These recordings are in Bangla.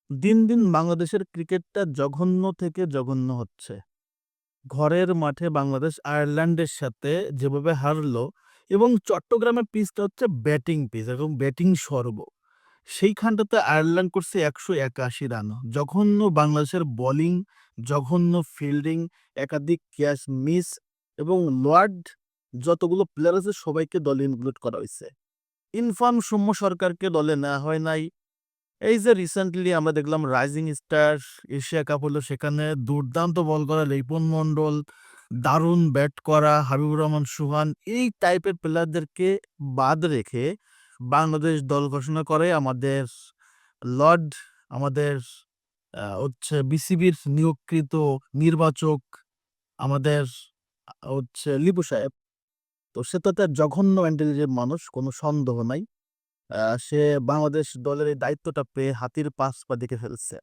দিন, দিন বাংলাদেশের ক্রিকেটটা জঘন্য থেকে জঘন্য হচ্ছে। ঘরের মাঠে বাংলাদেশ আয়ারল্যান্ডের সাথে যেভাবে হারলো এবং চট্টগ্রামের পিচটা হচ্ছে ব্যাটিং পিচ এবং ব্যাটিং স্বর্গ। সেইখানটাতে আয়ারল্যান্ড করছে ১৮১ রান। জঘন্য বাংলাদেশের বোলিং, জঘন্য ফিল্ডিং, একাধিক ক্যাচ মিস এবং লোয়ার্ড যতগুলো প্লেয়ার আছে সবাইকে দলে ইনক্লুড করা হইছে। ইরফান সৌম্য সরকারকে দলে নেওয়া হয় নাই। এই যে রিসেন্টলি আমরা দেখলাম রাইজিং স্টার এশিয়া কাপ হলো, সেখানে দুর্দান্ত বল করা লিপন মন্ডল, দারুণ ব্যাট করা হাবিবুর রহমান সুহান, এই টাইপের প্লেয়ারদেরকে বাদ রেখে বাংলাদেশ দল ঘোষণা করে আমাদের লর্ড, আমাদের হচ্ছে বিসিবির নিয়োগকৃত নির্বাচক, আমাদের হচ্ছে লিপু সাহেব। তো সে তো তার জঘন্য ইন্টেলিজেন্ট মানুষ, কোনো সন্দেহ নাই। সে বাংলাদেশ দলের এই দায়িত্বটা পেয়ে হাতির পা দেখে ফেলছে।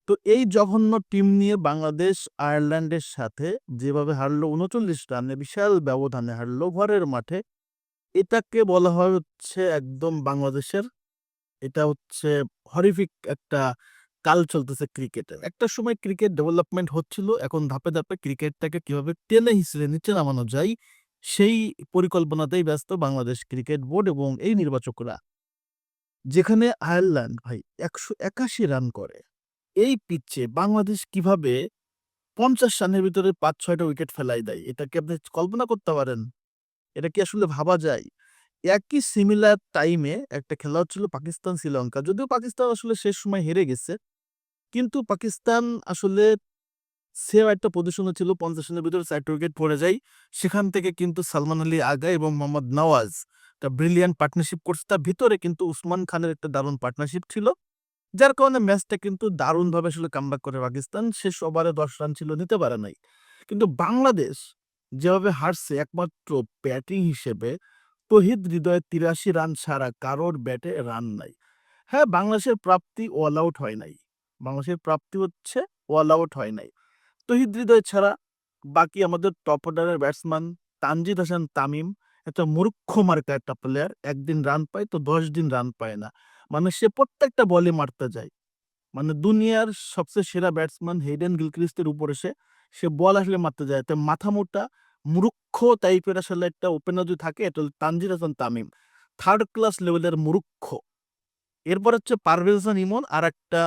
তো এই জঘন্য টিম নিয়ে বাংলাদেশ আয়ারল্যান্ডের সাথে যেভাবে হারলো ৩৯ রানে, বিশাল ব্যবধানে হারলো ঘরের মাঠে, এটাকে বলা হয় হচ্ছে একদম বাংলাদেশের, এটা হচ্ছে হরিফিক একটা কাল চলতেছে ক্রিকেটের। একটা সময় ক্রিকেট ডেভেলপমেন্ট হচ্ছিল, এখন ধাপে ধাপে ক্রিকেটটাকে কিভাবে টেনে হিসেবে নিচে নামানো যায় সেই পরিকল্পনাতেই ব্যস্ত বাংলাদেশ ক্রিকেট বোর্ড এবং এই নির্বাচকরা। যেখানে আয়ারল্যান্ড ভাই ১৮১ রান করে, এই পিচে বাংলাদেশ কিভাবে ৫০ রানের ভিতরে ৫-৬টা উইকেট ফেলাই দেয়, এটা কি আপনি কল্পনা করতে পারেন? এটা কি আসলে ভাবা যায়? একই সিমিলার টাইমে একটা খেলা হচ্ছিল পাকিস্তান শ্রীলঙ্কা। যদিও পাকিস্তান আসলে শেষ সময় হেরে গেছে। কিন্তু পাকিস্তান আসলে সেম একটা পজিশনে ছিল, ৫০ রানের ভিতরে ৪টা উইকেট পড়ে যায়। সেখান থেকে কিন্তু সালমান আলী আগা এবং মোহাম্মদ নওয়াজ একটা ব্রিলিয়ান্ট পার্টনারশিপ করছে। তার ভিতরে কিন্তু উসমান খানের একটা দারুণ পার্টনারশিপ ছিল। যার কারণে ম্যাচটা কিন্তু দারুণভাবে আসলে কামব্যাক করে পাকিস্তান। শেষ ওভারে ১০ রান ছিল, নিতে পারে নাই। কিন্তু বাংলাদেশ যেভাবে হারছে একমাত্র ব্যাটিং হিসেবে, তহিদ হৃদয়ের ৮৩ রান ছাড়া কারোর ব্যাটে রান নাই। হ্যাঁ, বাংলাদেশের প্রাপ্তি অল আউট হয় নাই। বাংলাদেশের প্রাপ্তি হচ্ছে অল আউট হয় নাই। তহিদ হৃদয় ছাড়া বাকি আমাদের টপ অর্ডারের ব্যাটসম্যান তানজিদ হাসান তামিম একটা মূর্খ মার্কা একটা প্লেয়ার। একদিন রান পায় তো ১০ দিন রান পায় না। মানে সে প্রত্যেকটা বলে মারতে যায়। মানে দুনিয়ার সবচেয়ে সেরা ব্যাটসম্যান হেইডেন গিলক্রিস্টের উপরে সে বল আসলে মারতে যায়। তো মাথা মোটা মূর্খ টাইপের আসলে একটা ওপেনার যদি থাকে, এটা হলো তানজিদ হাসান তামিম। থার্ড ক্লাস লেভেলের মূর্খ। এরপর হচ্ছে পারভেজ হাসান ইমন, আরেকটা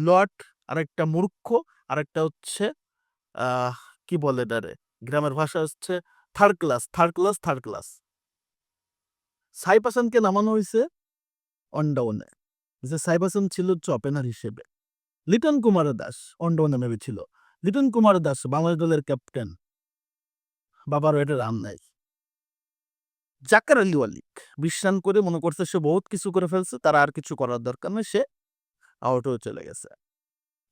লট, আরেকটা মূর্খ, আরেকটা হচ্ছে আহ কি বলে এটারে, গ্রামের ভাষা হচ্ছে third class, third class, third class. Saif হাসানকে নামানো হয়েছে অন ডাউনে, যে সাইফ হাসান ছিল হচ্ছে ওপেনার হিসেবে। লিটন কুমার দাস অন ডাউনে মেবি ছিল। লিটন কুমার দাস বাংলাদেশ দলের ক্যাপ্টেন, বাবারও এটা রান নাই। জাকের আলী ওয়ালিক ২০ রান করে মনে করছে সে বহুত কিছু করে ফেলছে, তার আর কিছু করার দরকার নেই, সে আউট হয়ে চলে গেছে।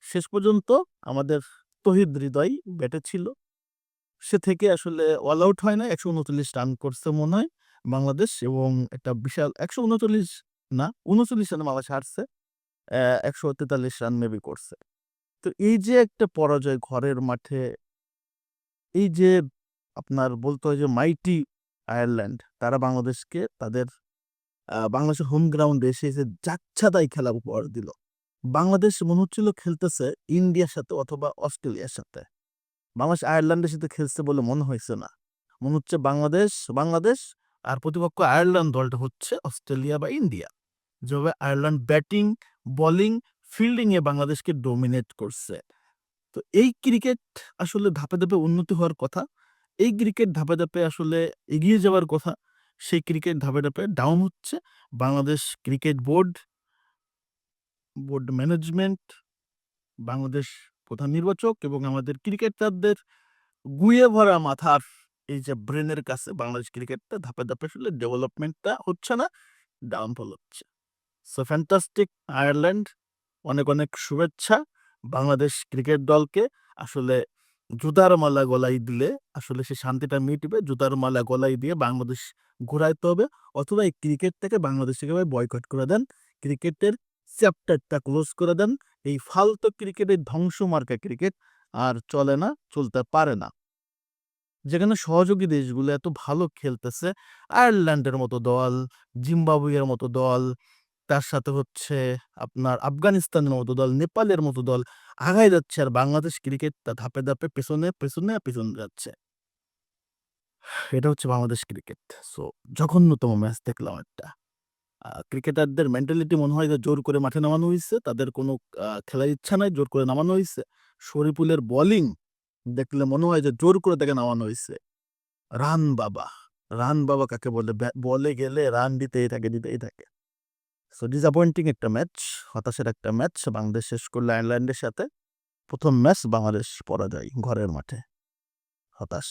শেষ পর্যন্ত আমাদের তহিদ হৃদয় ব্যাটে ছিল, সে থেকে আসলে অল আউট হয় না। ১৩৯ রান করছে মনে হয় বাংলাদেশ, এবং একটা বিশাল ১৩৯ না ৩৯ রানে বাংলাদেশ হারছে। ১৪৩ রান মেবি করছে। তো এই যে একটা পরাজয় ঘরের মাঠে, এই যে আপনার বলতে হয় যে মাইটি আয়ারল্যান্ড, তারা বাংলাদেশকে তাদের বাংলাদেশের হোম গ্রাউন্ডে এসে যে যাচ্ছাতাই খেলা উপহার দিল। বাংলাদেশ মনে হচ্ছিল খেলতেছে ইন্ডিয়ার সাথে অথবা অস্ট্রেলিয়ার সাথে। বাংলাদেশ আয়ারল্যান্ডের সাথে খেলছে বলে মনে হয়েছে না। মনে হচ্ছে বাংলাদেশ বাংলাদেশ, আর প্রতিপক্ষ আয়ারল্যান্ড দলটা হচ্ছে অস্ট্রেলিয়া বা ইন্ডিয়া। যেভাবে আয়ারল্যান্ড ব্যাটিং, বোলিং, ফিল্ডিং এ বাংলাদেশকে ডমিনেট করছে। তো এই ক্রিকেট আসলে ধাপে ধাপে উন্নতি হওয়ার কথা। এই ক্রিকেট ধাপে ধাপে আসলে এগিয়ে যাওয়ার কথা। সেই ক্রিকেট ধাপে ধাপে ডাউন হচ্ছে। Bangladesh cricket board, board management, Bangladesh প্রধান নির্বাচক এবং আমাদের ক্রিকেটারদের গুয়ে ভরা মাথার এই যে ব্রেনের কাছে বাংলাদেশ ক্রিকেটটা ধাপে ধাপে আসলে ডেভেলপমেন্টটা হচ্ছে না, ডাউনফল হচ্ছে। সো ফ্যান্টাস্টিক আয়ারল্যান্ড, অনেক অনেক শুভেচ্ছা বাংলাদেশ ক্রিকেট দলকে। আসলে জুতার মালা গলায় দিলে আসলে সে শান্তিটা মিটবে। জুতার মালা গলায় দিয়ে বাংলাদেশ ঘুরাইতে হবে, অথবা এই ক্রিকেট থেকে বাংলাদেশ থেকে বয়কট করে দেন। ক্রিকেটের চ্যাপ্টারটা ক্লোজ করে দেন। এই ফালতু ক্রিকেট, এই ধ্বংস মার্কা ক্রিকেট আর চলে না, চলতে পারে না। যেখানে সহযোগী দেশগুলো এত ভালো খেলতেছে, আয়ারল্যান্ডের মতো দল, জিম্বাবুয়ের মতো দল, তার সাথে হচ্ছে আপনার আফগানিস্তানের মতো দল, নেপালের মতো দল আগায় যাচ্ছে আর বাংলাদেশ ক্রিকেটটা ধাপে, ধাপে পেছনে যাচ্ছে। এটা হচ্ছে বাংলাদেশ ক্রিকেট। সো জঘন্যতম ম্যাচ দেখলাম একটা। ক্রিকেটারদের মেন্টালিটি মনে হয় যে জোর করে মাঠে নামানো হইছে। তাদের কোনো খেলার ইচ্ছা নাই, জোর করে নামানো হইছে। শরীফুলের বোলিং দেখলে মনে হয় যে জোর করে তাকে নামানো হইছে। রান বাবা, রান বাবা কাকে বলে? বলে গেলে রান দিতেই থাকে। সো ডিসঅ্যাপয়েন্টিং একটা ম্যাচ, হতাশার একটা ম্যাচ। বাংলাদেশ শেষ করলো আয়ারল্যান্ডের সাথে। ১ম ম্যাচ বাংলাদেশ পরাজয় ঘরের মাঠে। হতাশ।